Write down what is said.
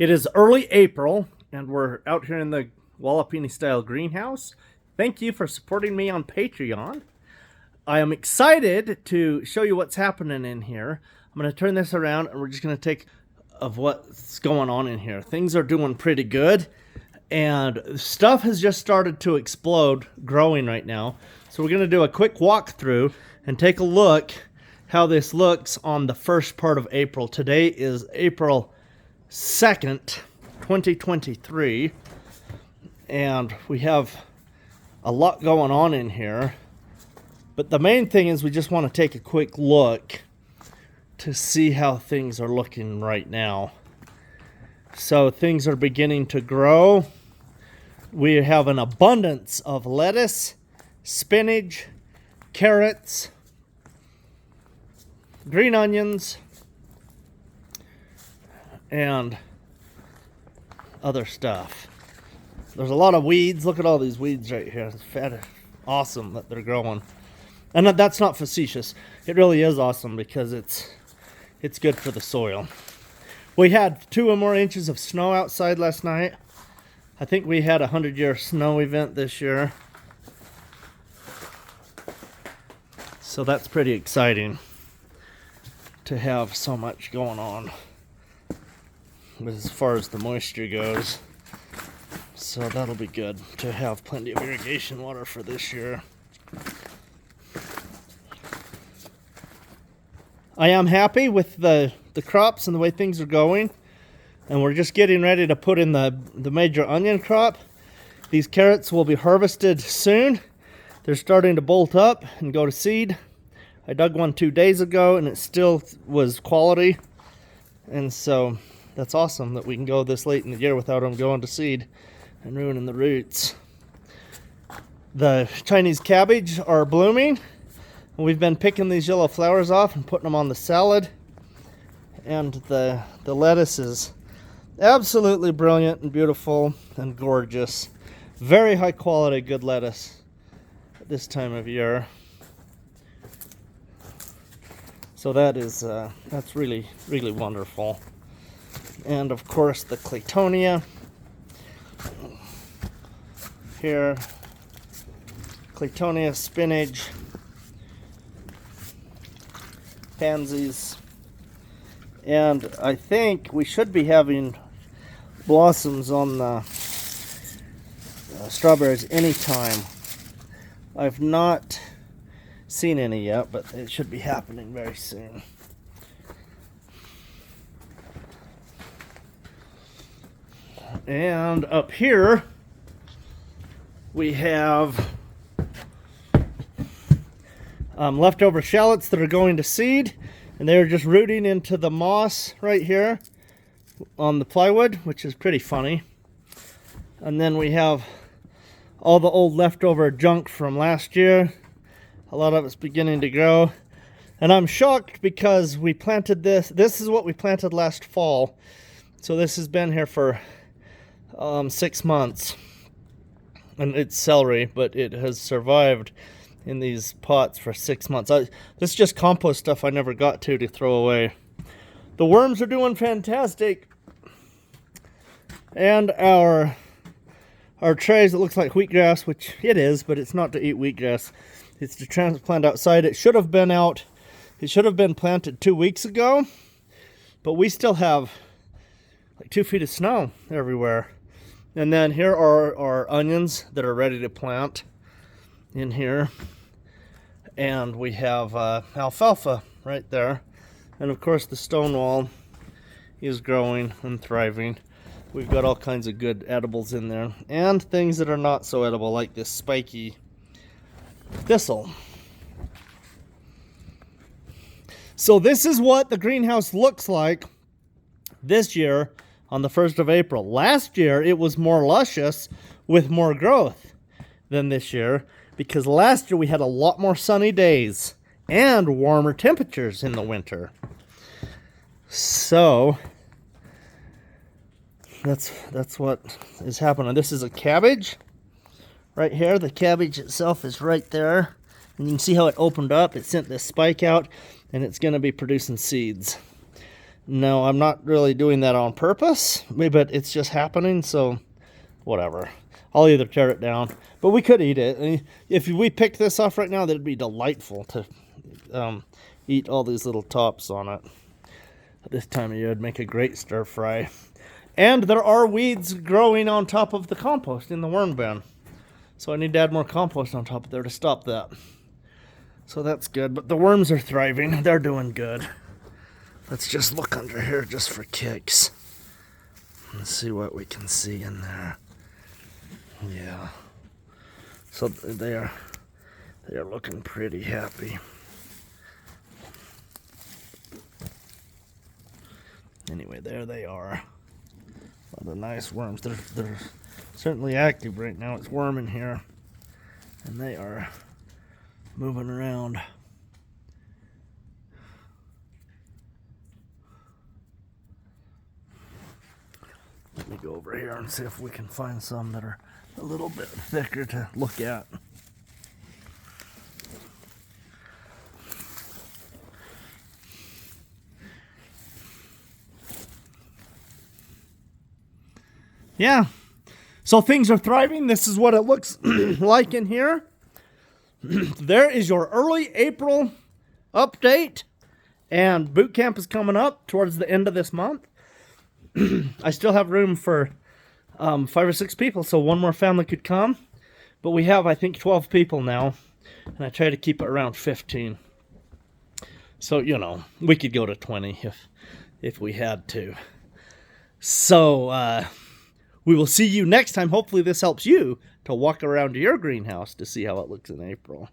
It is early April, and we're out here in the Walipini style greenhouse. Thank you for supporting me on Patreon. I am excited to show you what's happening in here. I'm going to turn this around, and we're just going to take of what's going on in here. Things are doing pretty good, and stuff has just started to explode, growing right now. So we're going to do a quick walkthrough and take a look how this looks on the first part of April. Today is April 2nd, 2023, and we have a lot going on in here. But the main thing is we just want to take a quick look to see how things are looking right now. So things are beginning to grow. We have an abundance of lettuce, spinach, carrots, green onions, and other stuff. There's a lot of weeds. Look at all these weeds right here. It's awesome that they're growing. And that's not facetious. It really is awesome because it's good for the soil. We had 2 or more inches of snow outside last night. I think we had a 100-year snow event this year. So that's pretty exciting to have so much going on as far as the moisture goes. So that'll be good to have plenty of irrigation water for this year. I am happy with the crops and the way things are going. And we're just getting ready to put in the major onion crop. These carrots will be harvested soon. They're starting to bolt up and go to seed. I dug one 2 days ago and it still was quality. And so that's awesome that we can go this late in the year without them going to seed and ruining the roots. The Chinese cabbage are blooming. We've been picking these yellow flowers off and putting them on the salad. And the lettuce is absolutely brilliant and beautiful and gorgeous. Very high quality, good lettuce at this time of year. So that's really, really wonderful. And of course the Claytonia here, Claytonia, spinach, pansies, and I think we should be having blossoms on the strawberries anytime. I've not seen any yet, but it should be happening very soon. And up here we have leftover shallots that are going to seed, and they're just rooting into the moss right here on the plywood, which is pretty funny. And then we have all the old leftover junk from last year. A lot of it's beginning to grow. And I'm shocked because we planted this. This is what we planted last fall. So this has been here for 6 months. And it's celery, but it has survived in these pots for 6 months. This is just compost stuff I never got to throw away. The worms are doing fantastic. And our trays, it looks like wheatgrass, which it is, but it's not to eat wheatgrass. It's to transplant outside. It should have been out. It should have been planted 2 weeks ago, but we still have like 2 feet of snow everywhere. And then here are our onions that are ready to plant in here. And we have alfalfa right there. And of course the stone wall is growing and thriving. We've got all kinds of good edibles in there. And things that are not so edible, like this spiky thistle. So this is what the greenhouse looks like this year on the 1st of April. Last year it was more luscious with more growth than this year, because last year we had a lot more sunny days and warmer temperatures in the winter. So that's what is happening. This is a cabbage right here. The cabbage itself is right there, and you can see how it opened up. It sent this spike out, and it's going to be producing seeds. No, I'm not really doing that on purpose, but it's just happening, so whatever. I'll either tear it down, but we could eat it. If we picked this off right now, that'd be delightful to eat all these little tops on it. At this time of year, it'd make a great stir fry. And there are weeds growing on top of the compost in the worm bin. So I need to add more compost on top of there to stop that. So that's good, but the worms are thriving. They're doing good. Let's just look under here just for kicks. Let's see what we can see in there. Yeah. So they are looking pretty happy. Anyway, there they are. A lot of nice worms. They're certainly active right now. It's warm in here. And they are moving around. Let me go over here and see if we can find some that are a little bit thicker to look at. Yeah, so things are thriving. This is what it looks like in here. There is your early April update, and boot camp is coming up towards the end of this month. I still have room for 5 or 6 people, so one more family could come. But we have, I think, 12 people now, and I try to keep it around 15. So, you know, we could go to 20 if we had to. So, we will see you next time. Hopefully this helps you to walk around your greenhouse to see how it looks in April.